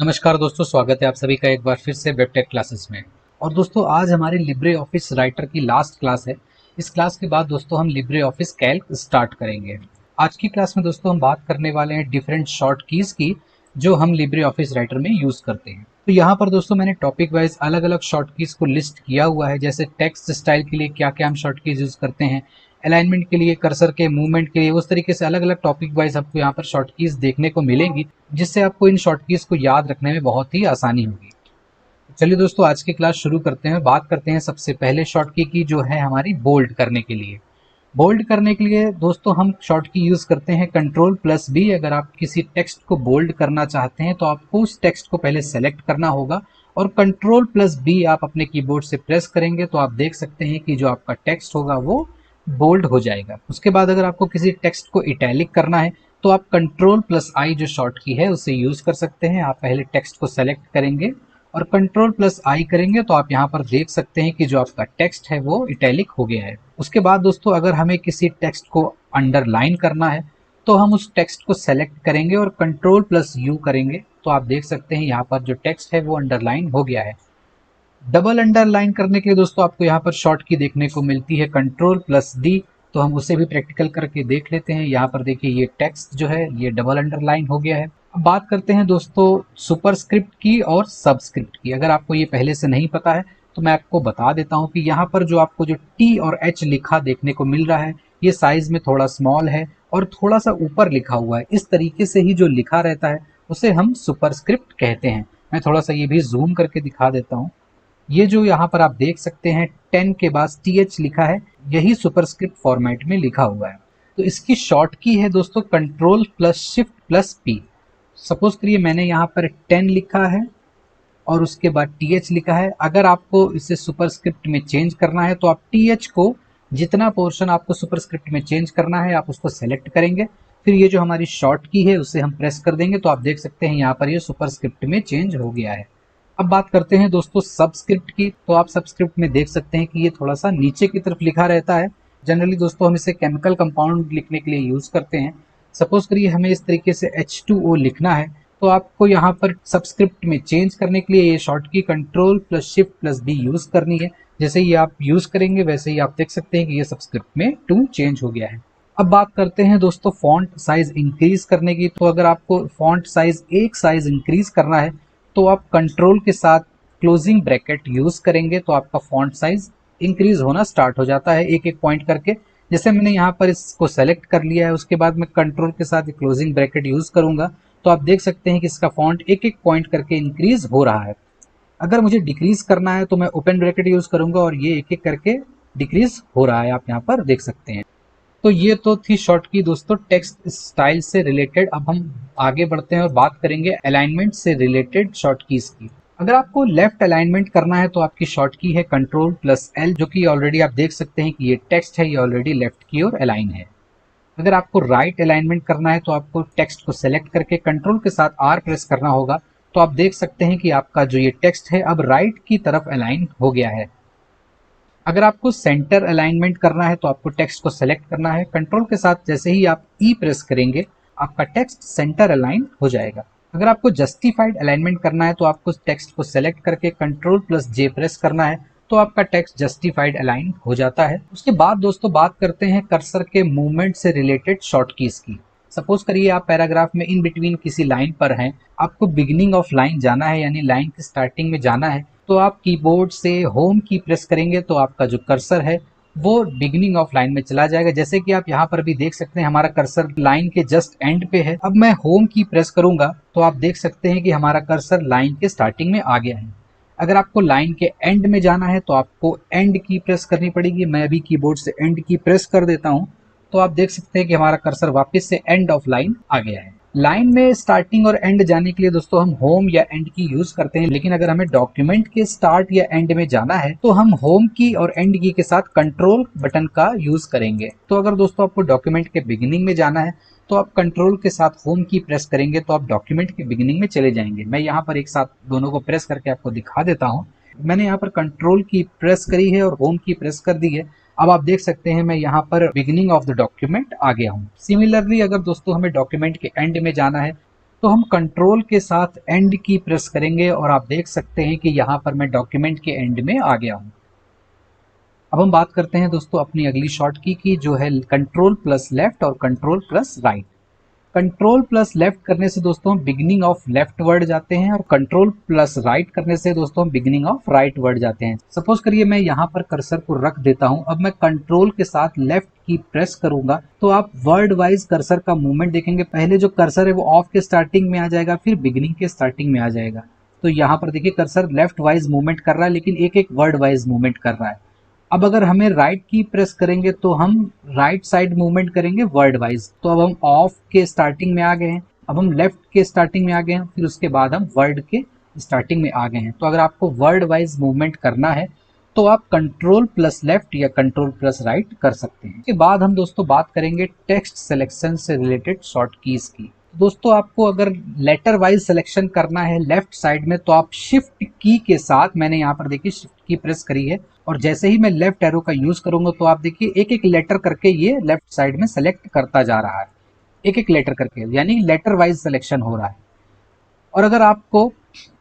नमस्कार दोस्तों, स्वागत है आप सभी का एक बार फिर से वेबटेक क्लासेस में। और दोस्तों आज हमारी लिब्रे ऑफिस राइटर की लास्ट क्लास है। इस क्लास के बाद दोस्तों हम लिब्रे ऑफिस कैल्क स्टार्ट करेंगे। आज की क्लास में दोस्तों हम बात करने वाले हैं डिफरेंट शॉर्ट कीज की जो हम लिब्रे ऑफिस राइटर में यूज करते हैं। तो यहाँ पर दोस्तों मैंने टॉपिक वाइज अलग अलग शॉर्ट कीज को लिस्ट किया हुआ है, जैसे टेक्स्ट स्टाइल के लिए क्या क्या हम शॉर्ट कीज यूज करते हैं, अलाइनमेंट के लिए, कर्सर के मूवमेंट के लिए, उस तरीके से अलग अलग टॉपिक वाइज आपको यहाँ पर शॉर्ट कीज देखने को मिलेंगी, जिससे आपको इन शॉर्ट कीज को याद रखने में बहुत ही आसानी होगी। चलिए दोस्तों आज की क्लास शुरू करते हैं। बात करते हैं सबसे पहले शॉर्ट की जो है हमारी बोल्ड करने के लिए। बोल्ड करने के लिए दोस्तों हम शॉर्ट की यूज करते हैं कंट्रोल+B। अगर आप किसी टेक्स्ट को बोल्ड करना चाहते हैं तो आपको उस टेक्स्ट को पहले सेलेक्ट करना होगा और कंट्रोल+B आप अपने कीबोर्ड से प्रेस करेंगे तो आप देख सकते हैं कि जो आपका टेक्स्ट होगा वो बोल्ड हो जाएगा। उसके बाद अगर आपको किसी टेक्स्ट को इटैलिक करना है तो आप कंट्रोल+I जो शॉर्ट की है उसे यूज कर सकते हैं। आप पहले टेक्स्ट को सेलेक्ट करेंगे और कंट्रोल+I करेंगे तो आप यहाँ पर देख सकते हैं कि जो आपका टेक्स्ट है वो इटैलिक हो गया है। उसके बाद दोस्तों अगर हमें किसी टेक्स्ट को अंडरलाइन करना है तो हम उस टेक्स्ट को सेलेक्ट करेंगे और कंट्रोल+U करेंगे तो आप देख सकते हैं यहाँ पर जो टेक्स्ट है वो अंडरलाइन हो गया है। डबल अंडरलाइन करने के लिए दोस्तों आपको यहाँ पर शॉर्ट की देखने को मिलती है कंट्रोल+D। तो हम उसे भी प्रैक्टिकल करके देख लेते हैं। यहाँ पर देखिए ये टेक्स्ट जो है ये डबल अंडरलाइन हो गया है। अब बात करते हैं दोस्तों सुपरस्क्रिप्ट की और सबस्क्रिप्ट की। अगर आपको ये पहले से नहीं पता है तो मैं आपको बता देता हूँ कि यहाँ पर जो आपको जो T और H लिखा देखने को मिल रहा है ये साइज में थोड़ा स्मॉल है और थोड़ा सा ऊपर लिखा हुआ है। इस तरीके से ही जो लिखा रहता है उसे हम सुपरस्क्रिप्ट कहते हैं। मैं थोड़ा सा ये भी जूम करके दिखा देता हूँ। ये जो यहाँ पर आप देख सकते हैं 10 के बाद TH लिखा है, यही सुपरस्क्रिप्ट फॉर्मेट में लिखा हुआ है। तो इसकी शॉर्ट की है दोस्तों कंट्रोल+Shift+P। सपोज करिए मैंने यहाँ पर 10 लिखा है और उसके बाद TH लिखा है। अगर आपको इसे सुपरस्क्रिप्ट में चेंज करना है तो आप TH को जितना पोर्शन आपको सुपरस्क्रिप्ट में चेंज करना है आप उसको सेलेक्ट करेंगे, फिर ये जो हमारी शॉर्ट की है उसे हम प्रेस कर देंगे तो आप देख सकते हैं यहाँ पर ये सुपरस्क्रिप्ट में चेंज हो गया है। अब बात करते हैं दोस्तों सबस्क्रिप्ट की। तो आप सबस्क्रिप्ट में देख सकते हैं कि ये थोड़ा सा नीचे की तरफ लिखा रहता है। जनरली दोस्तों हम इसे केमिकल कंपाउंड लिखने के लिए यूज करते हैं। सपोज करिए हमें इस तरीके से H2O लिखना है तो आपको यहाँ पर सबस्क्रिप्ट में चेंज करने के लिए ये शॉर्ट की कंट्रोल+Shift+B यूज करनी है। जैसे ही आप यूज करेंगे वैसे ही आप देख सकते हैं कि ये सबस्क्रिप्ट में 2 चेंज हो गया है। अब बात करते हैं दोस्तों फॉन्ट साइज इंक्रीज करने की। तो अगर आपको फॉन्ट साइज एक साइज इंक्रीज करना है तो आप कंट्रोल के साथ क्लोजिंग ब्रैकेट यूज करेंगे तो आपका फॉन्ट साइज इंक्रीज होना स्टार्ट हो जाता है एक एक पॉइंट करके। जैसे मैंने यहाँ पर इसको सेलेक्ट कर लिया है, उसके बाद मैं कंट्रोल के साथ क्लोजिंग ब्रैकेट यूज करूंगा तो आप देख सकते हैं कि इसका फॉन्ट एक एक पॉइंट करके इंक्रीज हो रहा है। अगर मुझे डिक्रीज करना है तो मैं ओपन ब्रैकेट यूज करूंगा और ये एक एक करके डिक्रीज हो रहा है, आप यहाँ पर देख सकते हैं। तो ये तो थी शॉर्ट की दोस्तों टेक्स्ट स्टाइल से रिलेटेड। अब हम आगे बढ़ते हैं और बात करेंगे अलाइनमेंट से रिलेटेड शॉर्ट कीज की। अगर आपको लेफ्ट अलाइनमेंट करना है तो आपकी शॉर्ट की है कंट्रोल+L, जो कि ऑलरेडी आप देख सकते हैं कि ये टेक्स्ट है, ये ऑलरेडी लेफ्ट की ओर अलाइन है। अगर आपको राइट अलाइनमेंट करना है तो आपको टेक्स्ट को सेलेक्ट करके कंट्रोल के साथ R प्रेस करना होगा तो आप देख सकते हैं कि आपका जो ये टेक्स्ट है अब राइट की तरफ अलाइन हो गया है। अगर आपको सेंटर अलाइनमेंट करना है तो आपको टेक्स्ट को सेलेक्ट करना है, कंट्रोल के साथ जैसे ही आप E प्रेस करेंगे आपका टेक्स्ट सेंटर अलाइन हो जाएगा। अगर आपको जस्टिफाइड अलाइनमेंट करना है तो आपको टेक्स्ट को सेलेक्ट करके कंट्रोल+J प्रेस करना है तो आपका टेक्स्ट जस्टिफाइड अलाइन हो जाता है। उसके बाद दोस्तों बात करते हैं कर्सर के मूवमेंट से रिलेटेड शॉर्ट कीज की। सपोज करिए आप पैराग्राफ में इन बिटवीन किसी लाइन पर हैं, आपको बिगिनिंग ऑफ लाइन जाना है यानी लाइन की स्टार्टिंग में जाना है तो आप कीबोर्ड से होम की प्रेस करेंगे तो आपका जो कर्सर है वो बिगिनिंग ऑफ लाइन में चला जाएगा। जैसे कि आप यहाँ पर भी देख सकते हैं हमारा कर्सर लाइन के जस्ट एंड पे है। अब मैं होम की प्रेस करूंगा तो आप देख सकते हैं कि हमारा कर्सर लाइन के स्टार्टिंग में आ गया है। अगर आपको लाइन के एंड में जाना है तो आपको एंड की प्रेस करनी पड़ेगी। मैं अभी कीबोर्ड से एंड की प्रेस कर देता हूँ तो आप देख सकते हैं कि हमारा कर्सर वापस से एंड ऑफ लाइन आ गया है। लाइन में स्टार्टिंग और एंड जाने के लिए दोस्तों हम होम या एंड की यूज करते हैं, लेकिन अगर हमें डॉक्यूमेंट के स्टार्ट या एंड में जाना है तो हम होम की और एंड की के साथ कंट्रोल बटन का यूज करेंगे। तो अगर दोस्तों आपको डॉक्यूमेंट के बिगिनिंग में जाना है तो आप कंट्रोल के साथ होम की प्रेस करेंगे तो आप डॉक्यूमेंट के बिगिनिंग में चले जाएंगे। मैं यहाँ पर एक साथ दोनों को प्रेस करके आपको दिखा देता हूँ। मैंने यहाँ पर कंट्रोल की प्रेस करी है और होम की प्रेस कर दी है। अब आप देख सकते हैं मैं यहाँ पर बिगिनिंग ऑफ द डॉक्यूमेंट आ गया हूँ। सिमिलरली अगर दोस्तों हमें डॉक्यूमेंट के एंड में जाना है तो हम कंट्रोल के साथ एंड की प्रेस करेंगे और आप देख सकते हैं कि यहाँ पर मैं डॉक्यूमेंट के एंड में आ गया हूँ। अब हम बात करते हैं दोस्तों अपनी अगली शॉर्ट की जो है कंट्रोल प्लस लेफ्ट और control plus right. Control plus left करने से दोस्तों हम बिगिनिंग ऑफ लेफ्ट वर्ड जाते हैं और कंट्रोल प्लस राइट करने से दोस्तों हम बिगिनिंग ऑफ राइट वर्ड जाते हैं। सपोज करिए मैं यहाँ पर कर्सर को रख देता हूँ। अब मैं कंट्रोल के साथ लेफ्ट की प्रेस करूंगा तो आप वर्ड वाइज कर्सर का मूवमेंट देखेंगे। पहले जो कर्सर है वो ऑफ के स्टार्टिंग में आ जाएगा, फिर बिगिनिंग के स्टार्टिंग में आ जाएगा। तो यहाँ पर देखिए कर्सर लेफ्ट वाइज मूवमेंट कर रहा है, लेकिन एक एक वर्ड वाइज मूवमेंट कर रहा है। अब अगर हमें राइट की प्रेस करेंगे तो हम राइट साइड मूवमेंट करेंगे वर्ड वाइज। तो अब हम ऑफ के स्टार्टिंग में आ गए हैं, अब हम लेफ्ट के स्टार्टिंग में आ गए हैं, फिर उसके बाद हम वर्ड के स्टार्टिंग में आ गए हैं। तो अगर आपको वर्ड वाइज मूवमेंट करना है तो आप कंट्रोल प्लस लेफ्ट या कंट्रोल प्लस राइट कर सकते हैं। इसके बाद हम दोस्तों बात करेंगे टेक्स्ट सिलेक्शन से रिलेटेड शॉर्ट कीज की। दोस्तों आपको अगर लेटर वाइज सिलेक्शन करना है लेफ्ट साइड में तो आप शिफ्ट की के साथ, मैंने यहाँ पर देखिए शिफ्ट की प्रेस करी है और जैसे ही मैं लेफ्ट एरो का यूज करूंगा तो आप देखिए एक एक लेटर करके ये लेफ्ट साइड में सेलेक्ट करता जा रहा है, एक एक लेटर करके, यानी लेटर वाइज सिलेक्शन हो रहा है। और अगर आपको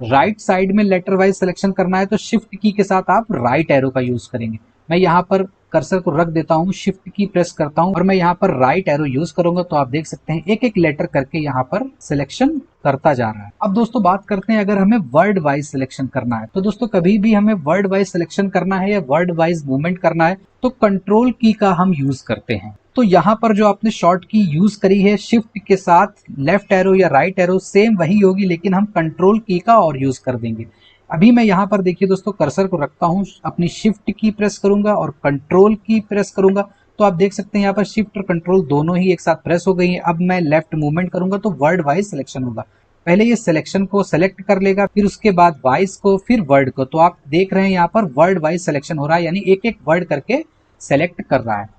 राइट साइड में लेटर वाइज सिलेक्शन करना है तो शिफ्ट की के साथ आप राइट एरो का यूज करेंगे। मैं यहाँ पर कर्सर को रख देता हूँ, शिफ्ट की प्रेस करता हूँ और मैं यहाँ पर राइट एरो यूज करूंगा तो आप देख सकते हैं एक एक लेटर करके यहाँ पर सिलेक्शन करता जा रहा है। अब दोस्तों बात करते हैं अगर हमें वर्ड वाइज सिलेक्शन करना है तो दोस्तों कभी भी हमें वर्ड वाइज सिलेक्शन करना है या वर्ड वाइज मूवमेंट करना है तो कंट्रोल की का हम यूज करते हैं। तो यहाँ पर जो आपने शॉर्ट की यूज करी है शिफ्ट के साथ लेफ्ट एरो या राइट एरो सेम वही होगी, लेकिन हम कंट्रोल की का और यूज कर देंगे। अभी मैं यहाँ पर देखिए दोस्तों कर्सर को रखता हूँ, अपनी शिफ्ट की प्रेस करूंगा और कंट्रोल की प्रेस करूंगा तो आप देख सकते हैं यहाँ पर शिफ्ट और कंट्रोल दोनों ही एक साथ प्रेस हो गई है। अब मैं लेफ्ट मूवमेंट करूंगा तो वर्ड वाइज सिलेक्शन होगा। पहले ये सिलेक्शन को सेलेक्ट कर लेगा, फिर उसके बाद वाइज को, फिर वर्ड को। तो आप देख रहे हैं यहाँ पर वर्ड वाइज सिलेक्शन हो रहा है, यानी एक एक वर्ड करके सेलेक्ट कर रहा है।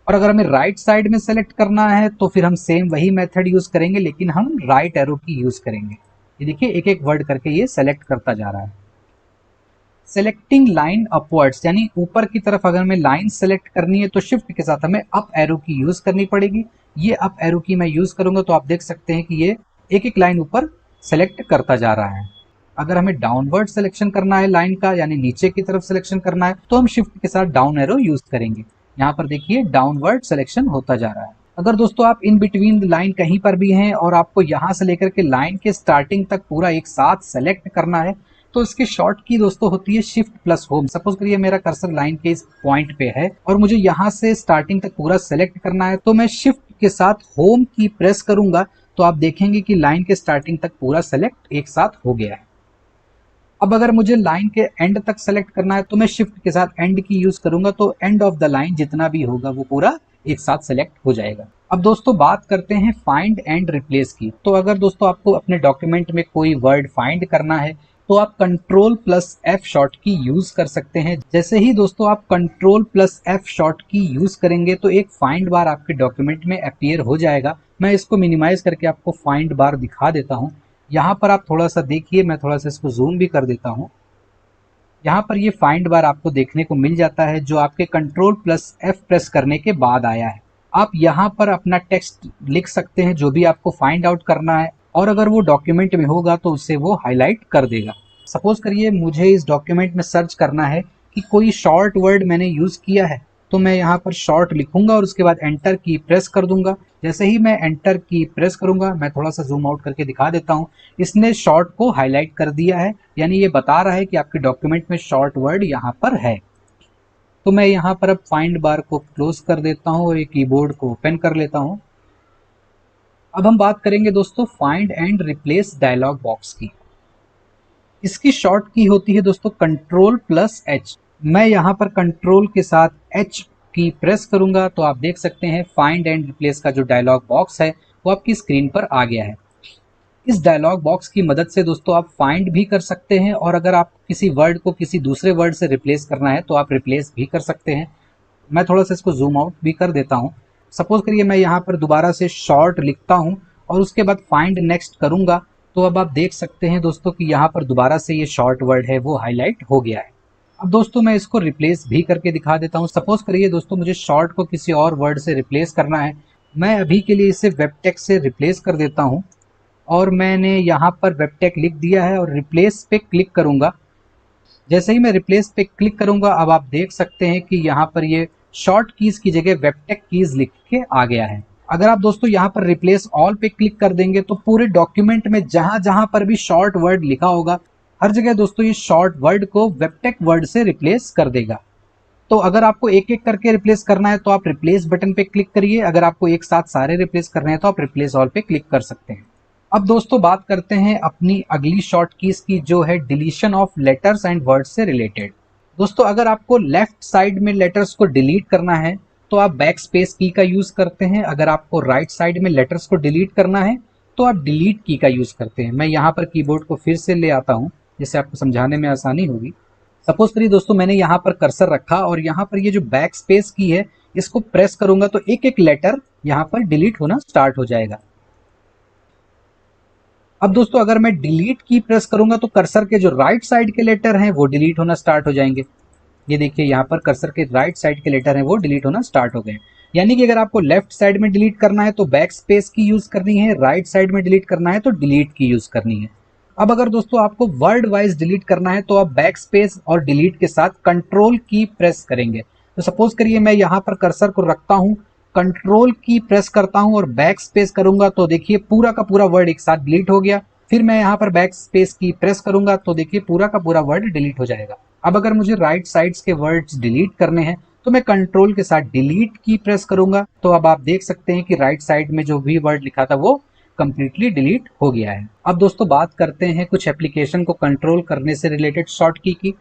और अगर हमें राइट साइड में सेलेक्ट करना है तो फिर हम सेम वही मेथड यूज करेंगे, लेकिन हम राइट एरो की यूज करेंगे। ये देखिए एक एक वर्ड करके ये सेलेक्ट करता जा रहा है। सेलेक्टिंग लाइन अपवर्ड्स, यानी ऊपर की तरफ अगर हमें लाइन सेलेक्ट करनी है तो शिफ्ट के साथ हमें अप एरो की यूज करनी पड़ेगी। ये अप एरो की मैं यूज करूंगा तो आप देख सकते हैं कि ये एक एक लाइन ऊपर सेलेक्ट करता जा रहा है। अगर हमें डाउनवर्ड सिलेक्शन करना है लाइन का, यानी नीचे की तरफ सिलेक्शन करना है, तो हम शिफ्ट के साथ डाउन एरो यूज करेंगे। यहाँ पर देखिए डाउनवर्ड सिलेक्शन होता जा रहा है। अगर दोस्तों आप इन बिटवीन लाइन कहीं पर भी हैं और आपको यहाँ से लेकर के लाइन के स्टार्टिंग तक पूरा एक साथ सेलेक्ट करना है तो इसकी शॉर्ट की दोस्तों होती है शिफ्ट प्लस होम। सपोज करिए मेरा कर्सर लाइन के इस पॉइंट पे है और मुझे यहाँ से स्टार्टिंग तक पूरा सेलेक्ट करना है तो मैं शिफ्ट के साथ होम की प्रेस करूंगा तो आप देखेंगे कि लाइन के स्टार्टिंग तक पूरा सेलेक्ट एक साथ हो गया है। अब अगर मुझे लाइन के एंड तक सेलेक्ट करना है तो मैं शिफ्ट के साथ एंड की यूज करूंगा तो एंड ऑफ द लाइन जितना भी होगा वो पूरा एक साथ सेलेक्ट हो जाएगा। अब दोस्तों बात करते हैं फाइंड एंड रिप्लेस की। तो अगर दोस्तों आपको अपने डॉक्यूमेंट में कोई वर्ड फाइंड करना है तो आप कंट्रोल प्लस एफ शॉर्ट की यूज कर सकते हैं। जैसे ही दोस्तों आप कंट्रोल प्लस एफ शॉर्ट की यूज करेंगे तो एक फाइंड बार आपके डॉक्यूमेंट में अपीयर हो जाएगा। मैं इसको मिनिमाइज करके आपको फाइंड बार दिखा देता हूँ। यहाँ पर आप थोड़ा सा देखिए, मैं थोड़ा सा इसको जूम भी कर देता हूँ। यहाँ पर ये फाइंड बार आपको देखने को मिल जाता है जो आपके कंट्रोल प्लस एफ प्रेस करने के बाद आया है। आप यहाँ पर अपना टेक्स्ट लिख सकते हैं जो भी आपको फाइंड आउट करना है, और अगर वो डॉक्यूमेंट में होगा तो उसे वो हाईलाइट कर देगा। सपोज करिए मुझे इस डॉक्यूमेंट में सर्च करना है कि कोई शॉर्ट वर्ड मैंने यूज किया है तो मैं यहाँ पर शॉर्ट लिखूंगा और उसके बाद एंटर की प्रेस कर दूंगा। जैसे ही मैं एंटर की प्रेस करूंगा, मैं थोड़ा सा जूम आउट करके दिखा देता हूँ, इसने शॉर्ट को हाईलाइट कर दिया है, यानी ये बता रहा है कि आपके डॉक्यूमेंट में शॉर्ट वर्ड यहाँ पर है। तो मैं यहाँ पर अब फाइंड बार को क्लोज कर देता हूँ और ये कीबोर्ड को ओपन कर लेता हूँ। अब हम बात करेंगे दोस्तों find and replace dialog box की। इसकी शॉर्ट की होती है दोस्तों कंट्रोल प्लस एच। मैं यहाँ पर कंट्रोल के साथ एच की प्रेस करूंगा तो आप देख सकते हैं फाइंड एंड रिप्लेस का जो डायलॉग बॉक्स है वो आपकी स्क्रीन पर आ गया है। इस डायलॉग बॉक्स की मदद से दोस्तों आप फाइंड भी कर सकते हैं, और अगर आप किसी वर्ड को किसी दूसरे वर्ड से रिप्लेस करना है तो आप रिप्लेस भी कर सकते हैं। मैं थोड़ा सा इसको जूम आउट भी कर देता हूँ। सपोज करिए मैं यहाँ पर दोबारा से शॉर्ट लिखता हूँ और उसके बाद फाइंड नेक्स्ट करूंगा तो अब आप देख सकते हैं दोस्तों कि यहाँ पर दोबारा से ये शॉर्ट वर्ड है वो हाईलाइट हो गया है। अब दोस्तों मैं इसको रिप्लेस भी करके दिखा देता हूँ। सपोज करिए दोस्तों मुझे शॉर्ट को किसी और वर्ड से रिप्लेस करना है। मैं अभी के लिए इसे वेब टेक्स्ट से रिप्लेस कर देता हूँ और मैंने यहाँ पर वेबटेक लिख दिया है और रिप्लेस पे क्लिक करूंगा। जैसे ही मैं रिप्लेस पे क्लिक करूंगा अब आप देख सकते हैं कि यहाँ पर ये शॉर्ट कीज की जगह वेबटेक कीज लिख के आ गया है। अगर आप दोस्तों यहाँ पर रिप्लेस ऑल पे क्लिक कर देंगे तो पूरे डॉक्यूमेंट में जहां जहां पर भी शॉर्ट वर्ड लिखा होगा हर जगह दोस्तों ये शॉर्ट वर्ड को वेबटेक वर्ड से रिप्लेस कर देगा। तो अगर आपको एक एक करके रिप्लेस करना है तो आप रिप्लेस बटन पे क्लिक करिए, अगर आपको एक साथ सारे रिप्लेस करने हैं तो आप रिप्लेस ऑल पे क्लिक कर सकते हैं। अब दोस्तों बात करते हैं अपनी अगली शॉर्ट कीज की जो है deletion of letters and words से रिलेटेड। दोस्तों अगर आपको लेफ्ट साइड में लेटर्स को डिलीट करना है तो आप बैक स्पेस की का यूज करते हैं, अगर आपको राइट साइड में लेटर्स को डिलीट करना है तो आप डिलीट की का यूज करते हैं। मैं यहाँ पर कीबोर्ड को फिर से ले आता हूँ जिससे आपको समझाने में आसानी होगी। सपोज करिए दोस्तों मैंने यहाँ पर कर्सर रखा और यहाँ पर ये जो बैक स्पेस की है इसको प्रेस करूंगा तो एक एक लेटर यहाँ पर डिलीट होना स्टार्ट हो जाएगा। अब दोस्तों अगर मैं डिलीट की प्रेस करूंगा तो कर्सर के जो राइट साइड के लेटर हैं वो डिलीट होना स्टार्ट हो जाएंगे। ये देखिए यहाँ पर कर्सर के राइट साइड के लेटर हैं वो डिलीट होना स्टार्ट हो गए। यानी कि अगर आपको लेफ्ट साइड में डिलीट करना है तो बैक स्पेस की यूज करनी है, राइट साइड में डिलीट करना है तो डिलीट की यूज करनी है। अब अगर दोस्तों आपको वर्ड वाइज डिलीट करना है तो आप बैक स्पेस और डिलीट के साथ कंट्रोल की प्रेस करेंगे। तो सपोज करिए मैं यहाँ पर कर्सर को रखता हूँ, कंट्रोल की प्रेस करता हूँ और बैक स्पेस करूंगा तो देखिए पूरा का पूरा वर्ड एक साथ डिलीट हो गया। फिर मैं यहाँ पर बैक स्पेस की प्रेस करूंगा तो देखिए पूरा का पूरा वर्ड डिलीट हो जाएगा। अब अगर मुझे राइट साइड्स के वर्ड्स डिलीट करने हैं तो मैं कंट्रोल के साथ डिलीट की प्रेस करूंगा तो अब आप देख सकते हैं कि राइट साइड में जो भी वर्ड लिखा था वो कंप्लीटली डिलीट हो गया है। अब दोस्तों बात करते हैं कुछ एप्लीकेशन को कंट्रोल करने से रिलेटेड शॉर्ट की।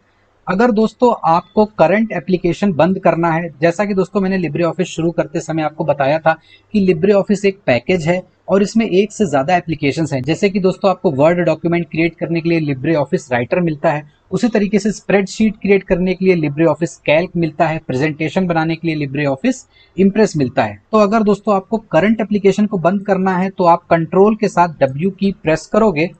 अगर दोस्तों आपको करंट एप्लीकेशन बंद करना है, जैसा कि दोस्तों मैंने लिब्रे ऑफिस शुरू करते समय आपको बताया था कि लिब्रे ऑफिस एक पैकेज है और इसमें एक से ज्यादा एप्लीकेशंस हैं। जैसे कि दोस्तों आपको वर्ड डॉक्यूमेंट क्रिएट करने के लिए लिब्रे ऑफिस राइटर मिलता है, उसी तरीके से स्प्रेडशीट क्रिएट करने के लिए लिब्रे ऑफिस कैल्क मिलता है, प्रेजेंटेशन बनाने के लिए लिब्रे ऑफिस इम्प्रेस मिलता है। तो अगर दोस्तों आपको करंट एप्लीकेशन को बंद करना है तो आप कंट्रोल के साथ W की प्रेस करोगे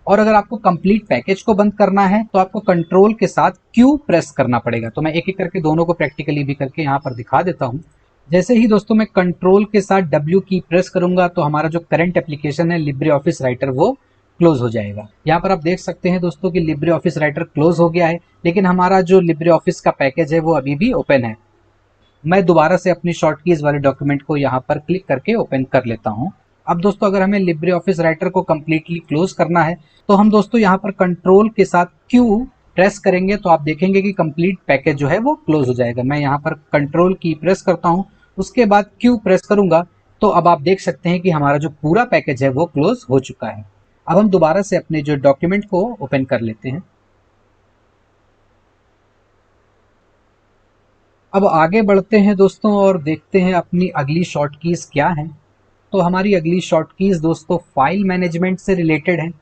और अगर आपको कंप्लीट पैकेज को बंद करना है तो आपको कंट्रोल के साथ Q प्रेस करना पड़ेगा। तो मैं एक एक करके दोनों को प्रैक्टिकली भी करके यहाँ पर दिखा देता हूँ। जैसे ही दोस्तों मैं कंट्रोल के साथ W की प्रेस करूंगा तो हमारा जो करंट एप्लीकेशन है लिब्रे ऑफिस राइटर वो क्लोज हो जाएगा। यहाँ पर आप देख सकते हैं दोस्तों कि लिब्रे ऑफिस राइटर क्लोज हो गया है, लेकिन हमारा जो लिब्रे ऑफिस का पैकेज है वो अभी भी ओपन है। मैं दोबारा से अपनी शॉर्ट कीज वाले डॉक्यूमेंट को यहाँ पर क्लिक करके ओपन कर लेता हूँ। अब दोस्तों अगर हमें लिब्रे ऑफिस राइटर को कम्प्लीटली क्लोज करना है तो हम दोस्तों यहाँ पर कंट्रोल के साथ Q प्रेस करेंगे तो आप देखेंगे कि कंप्लीट पैकेज जो है वो क्लोज हो जाएगा। मैं यहाँ पर कंट्रोल की प्रेस करता हूँ, उसके बाद Q प्रेस करूंगा तो अब आप देख सकते हैं कि हमारा जो पूरा पैकेज है वो क्लोज हो चुका है। अब हम दोबारा से अपने जो डॉक्यूमेंट को ओपन कर लेते हैं। अब आगे बढ़ते हैं दोस्तों और देखते हैं अपनी अगली शॉर्ट कीज क्या है। तो हमारी अगली शॉर्ट कीज दोस्तों फाइल मैनेजमेंट से रिलेटेड है।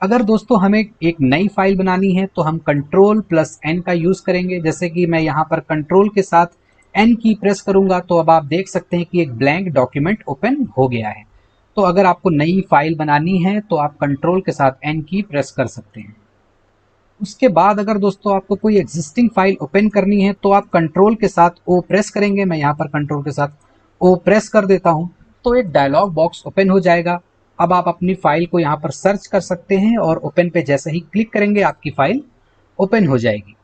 अगर दोस्तों हमें एक नई फाइल बनानी है तो हम कंट्रोल प्लस N का यूज करेंगे। जैसे कि मैं यहाँ पर कंट्रोल के साथ N की प्रेस करूंगा तो अब आप देख सकते हैं कि एक ब्लैंक डॉक्यूमेंट ओपन हो गया है। तो अगर आपको नई फाइल बनानी है तो आप कंट्रोल के साथ N की प्रेस कर सकते हैं। उसके बाद अगर दोस्तों आपको कोई एग्जिस्टिंग फाइल ओपन करनी है तो आप कंट्रोल के साथ O प्रेस करेंगे। मैं यहाँ पर कंट्रोल के साथ O प्रेस कर देता हूँ तो एक डायलॉग बॉक्स ओपन हो जाएगा। अब आप अपनी फाइल को यहाँ पर सर्च कर सकते हैं और ओपन पे जैसे ही क्लिक करेंगे आपकी फाइल ओपन हो जाएगी।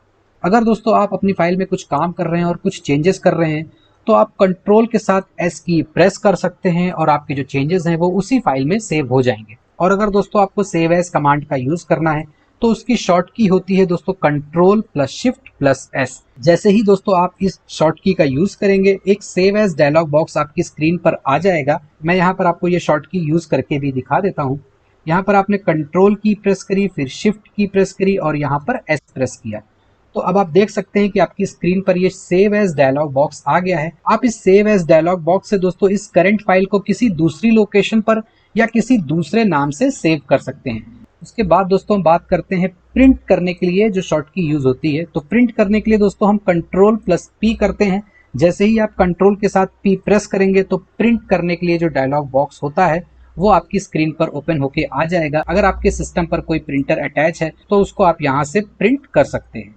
अगर दोस्तों आप अपनी फाइल में कुछ काम कर रहे हैं और कुछ चेंजेस कर रहे हैं तो आप कंट्रोल के साथ S की प्रेस कर सकते हैं और आपके जो चेंजेस हैं वो उसी फाइल में सेव हो जाएंगे। और अगर दोस्तों आपको सेव एज कमांड का यूज करना है तो उसकी शॉर्ट की होती है दोस्तों control plus shift plus S। जैसे ही दोस्तों आप इस शॉर्ट की का यूज करेंगे एक सेव एज डायलॉग बॉक्स आपकी स्क्रीन पर आ जाएगा। मैं यहाँ पर आपको ये शॉर्ट की यूज करके भी दिखा देता हूँ। यहाँ पर आपने कंट्रोल की प्रेस करी, फिर शिफ्ट की प्रेस करी और यहाँ पर S प्रेस किया तो अब आप देख सकते हैं कि आपकी स्क्रीन पर ये सेव एज डायलॉग बॉक्स आ गया है। आप इस सेव एज डायलॉग बॉक्स से दोस्तों इस करंट फाइल को किसी दूसरी लोकेशन पर या किसी दूसरे नाम से सेव कर सकते हैं। उसके बाद दोस्तों हम बात करते हैं प्रिंट करने के लिए जो शॉर्ट की यूज होती है। तो प्रिंट करने के लिए दोस्तों हम कंट्रोल प्लस P करते हैं। जैसे ही आप कंट्रोल के साथ P प्रेस करेंगे तो प्रिंट करने के लिए जो डायलॉग बॉक्स होता है वो आपकी स्क्रीन पर ओपन होके आ जाएगा। अगर आपके सिस्टम पर कोई प्रिंटर अटैच है तो उसको आप यहाँ से प्रिंट कर सकते हैं।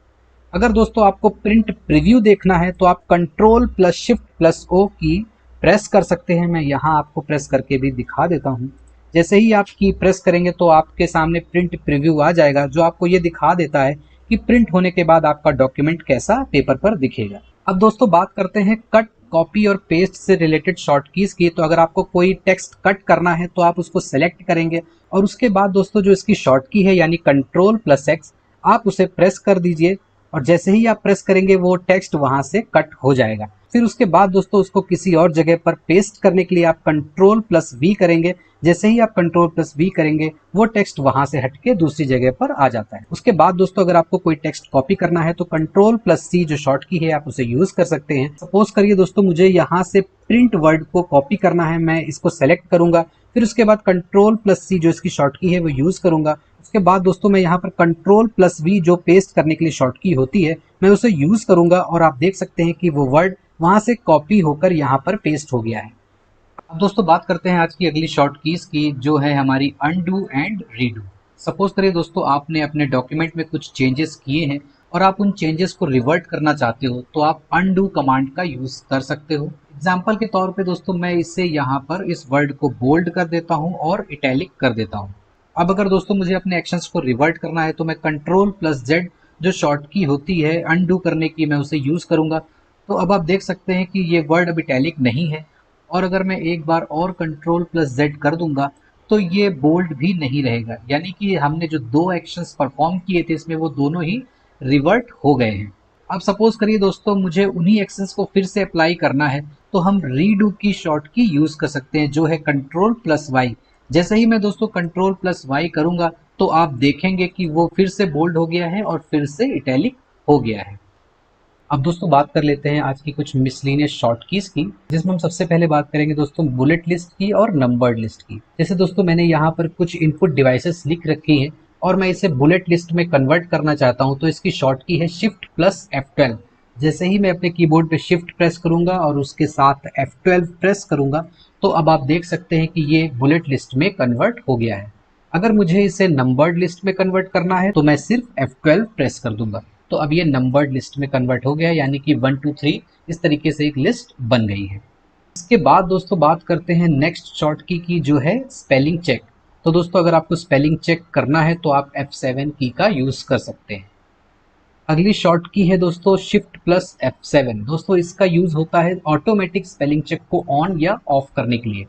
अगर दोस्तों आपको प्रिंट प्रीव्यू देखना है तो आप control plus shift plus O की प्रेस कर सकते हैं। मैं यहाँ आपको प्रेस करके भी दिखा देता हूँ। जैसे ही आप की प्रेस करेंगे तो आपके सामने प्रिंट प्रीव्यू आ जाएगा, जो आपको ये दिखा देता है कि प्रिंट होने के बाद आपका डॉक्यूमेंट कैसा पेपर पर दिखेगा। अब दोस्तों बात करते हैं कट, कॉपी और पेस्ट से रिलेटेड शॉर्ट कीज की। तो अगर आपको कोई टेक्स्ट कट करना है तो आप उसको सेलेक्ट करेंगे और उसके बाद दोस्तों जो इसकी शॉर्ट की है यानी Ctrl+X, आप उसे प्रेस कर दीजिए और जैसे ही आप प्रेस करेंगे वो टेक्स्ट वहां से कट हो जाएगा। फिर उसके बाद दोस्तों उसको किसी और जगह पर पेस्ट करने के लिए आप Ctrl+V करेंगे। जैसे ही आप Ctrl+V करेंगे वो टेक्स्ट वहां से हटके दूसरी जगह पर आ जाता है। उसके बाद दोस्तों अगर आपको कोई टेक्स्ट कॉपी करना है तो Ctrl+C जो शॉर्ट की है आप उसे यूज कर सकते हैं। सपोज करिए दोस्तों मुझे यहाँ से प्रिंट वर्ड को कॉपी करना है, मैं इसको सेलेक्ट करूंगा, फिर उसके बाद Ctrl+C जो इसकी शॉर्ट की है वो यूज करूंगा। उसके बाद दोस्तों मैं यहाँ पर Ctrl+V जो पेस्ट करने के लिए शॉर्ट की होती है मैं उसे यूज करूंगा और आप देख सकते हैं कि वो वर्ड वहां से कॉपी होकर यहाँ पर पेस्ट हो गया है। अब दोस्तों बात करते हैं आज की अगली शॉर्ट कीज की, जो है हमारी अनडू एंड रीडू। सपोज करिए दोस्तों आपने अपने डॉक्यूमेंट में कुछ चेंजेस किए हैं और आप उन चेंजेस को रिवर्ट करना चाहते हो तो आप अनडू कमांड का यूज कर सकते हो। एग्जाम्पल के तौर पे दोस्तों मैं इसे यहाँ पर इस वर्ड को बोल्ड कर देता हूँ और इटैलिक कर देता हूँ। अब अगर दोस्तों मुझे अपने एक्शंस को रिवर्ट करना है तो मैं Ctrl+Z जो शॉर्ट की होती है अनडू करने की, मैं उसे यूज करूंगा। तो अब आप देख सकते हैं कि ये वर्ड अब इटैलिक नहीं है और अगर मैं एक बार और Ctrl+Z कर दूंगा तो ये बोल्ड भी नहीं रहेगा, यानी कि हमने जो दो एक्शंस परफॉर्म किए थे इसमें वो दोनों ही रिवर्ट हो गए हैं। अब सपोज करिए दोस्तों मुझे उन्हीं एक्शंस को फिर से अप्लाई करना है तो हम रीडू की शॉर्ट की यूज कर सकते हैं जो है Ctrl+Y। जैसे ही मैं दोस्तों Ctrl+Y करूंगा तो आप देखेंगे कि वो फिर से बोल्ड हो गया है और फिर से इटैलिक हो गया है। अब दोस्तों बात कर लेते हैं आज की कुछ मिसलिनियस शॉर्ट कीज की, जिसमें हम सबसे पहले बात करेंगे दोस्तों बुलेट लिस्ट की और नंबर्ड लिस्ट की। जैसे दोस्तों मैंने यहाँ पर कुछ इनपुट डिवाइसेस लिख रखी हैं और मैं इसे बुलेट लिस्ट में कन्वर्ट करना चाहता हूँ तो इसकी शॉर्ट की है Shift+F12। जैसे ही मैं अपने कीबोर्ड पे शिफ्ट प्रेस करूंगा और उसके साथ F12 प्रेस करूंगा तो अब आप देख सकते हैं कि ये बुलेट लिस्ट में कन्वर्ट हो गया है। अगर मुझे इसे नंबर्ड लिस्ट में कन्वर्ट करना है तो मैं सिर्फ F12 प्रेस कर दूंगा। तो अब ये नंबर्ड लिस्ट में कन्वर्ट हो गया, यानी कि 1 2 3 इस तरीके से एक लिस्ट बन गई है। इसके बाद दोस्तों बात करते हैं नेक्स्ट शॉर्ट की जो है स्पेलिंग चेक। तो दोस्तों अगर आपको स्पेलिंग चेक करना है तो आप F7 की का यूज कर सकते हैं। अगली शॉर्ट की है दोस्तों Shift+F7। दोस्तों इसका यूज होता है ऑटोमेटिक स्पेलिंग चेक को ऑन या ऑफ करने के लिए।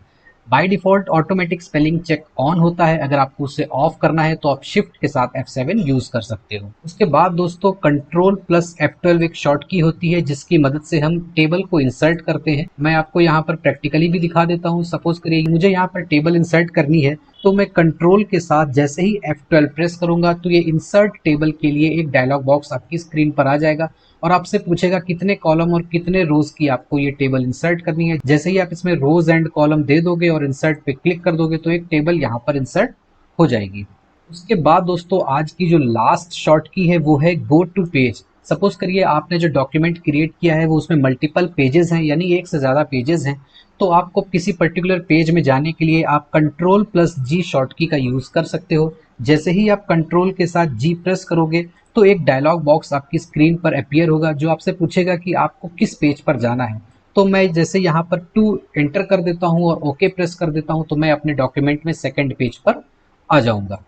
By default automatic spelling check on होता है, अगर आपको उसे ऑफ करना है तो आप शिफ्ट के साथ F7 यूज कर सकते हो। उसके बाद दोस्तों Ctrl+F12 एक शॉर्ट की होती है जिसकी मदद से हम टेबल को इंसर्ट करते हैं। मैं आपको यहाँ पर प्रैक्टिकली भी दिखा देता हूँ। सपोज करिए मुझे यहाँ पर टेबल इंसर्ट करनी है तो मैं कंट्रोल के साथ जैसे ही F12 प्रेस करूंगा तो ये इंसर्ट टेबल के लिए एक डायलॉग बॉक्स आपकी स्क्रीन पर आ जाएगा और आपसे पूछेगा कितने कॉलम और कितने रोज की आपको ये टेबल इंसर्ट करनी है। जैसे ही आप इसमें रोज एंड कॉलम दे दोगे और इंसर्ट पे क्लिक कर दोगे तो एक टेबल यहाँ पर इंसर्ट हो जाएगी। उसके बाद दोस्तों आज की जो लास्ट शॉर्ट की है वो है गो टू पेज। सपोज करिए आपने जो डॉक्यूमेंट क्रिएट किया है वो उसमें मल्टीपल पेजेस हैं, यानी एक से ज्यादा पेजेस हैं। तो आपको किसी पर्टिकुलर पेज में जाने के लिए आप Ctrl+G शॉर्ट की का यूज कर सकते हो। जैसे ही आप कंट्रोल के साथ G प्रेस करोगे तो एक डायलॉग बॉक्स आपकी स्क्रीन पर अपीयर होगा जो आपसे पूछेगा कि आपको किस पेज पर जाना है। तो मैं जैसे यहाँ पर 2 एंटर कर देता हूँ और ओके प्रेस कर देता हूँ तो मैं अपने डॉक्यूमेंट में सेकंड पेज पर आ जाऊंगा।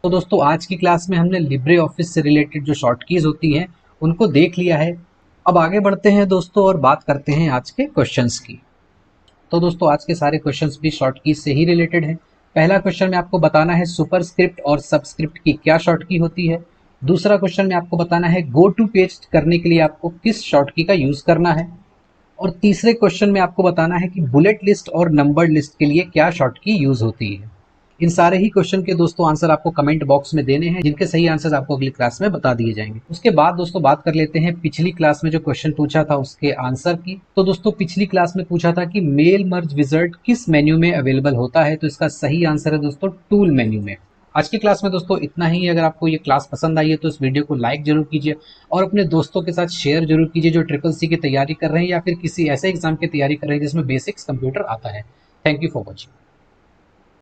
तो दोस्तों आज की क्लास में हमने लिब्रे ऑफिस से रिलेटेड जो शॉर्ट कीज होती हैं उनको देख लिया है। अब आगे बढ़ते हैं दोस्तों और बात करते हैं आज के क्वेश्चंस की। तो दोस्तों आज के सारे क्वेश्चंस भी शॉर्ट कीज से ही रिलेटेड हैं। पहला क्वेश्चन में आपको बताना है सुपरस्क्रिप्ट और सबस्क्रिप्ट की क्या शॉर्ट की होती है। दूसरा क्वेश्चन में आपको बताना है गो टू पेज करने के लिए आपको किस शॉर्ट की का यूज करना है। और तीसरे क्वेश्चन में आपको बताना है कि बुलेट लिस्ट और नंबर्ड लिस्ट के लिए क्या शॉर्ट की यूज होती है। इन सारे ही क्वेश्चन के दोस्तों आंसर आपको कमेंट बॉक्स में देने हैं, जिनके सही आंसर आपको अगली क्लास में बता दिए जाएंगे। उसके बाद दोस्तों बात कर लेते हैं पिछली क्लास में जो क्वेश्चन पूछा था उसके आंसर की। तो दोस्तों पिछली क्लास में पूछा था कि मेल मर्ज विजार्ड किस मेन्यू में अवेलेबल होता है, तो इसका सही आंसर है दोस्तों टूल मेन्यू में। आज की क्लास में दोस्तों इतना ही। अगर आपको ये क्लास पसंद आई है तो इस वीडियो को लाइक जरूर कीजिए और अपने दोस्तों के साथ शेयर जरूर कीजिए जो CCC की तैयारी कर रहे हैं या फिर किसी ऐसे एग्जाम की तैयारी कर रहे हैं जिसमें बेसिक्स कंप्यूटर आता है। Thank you for watching.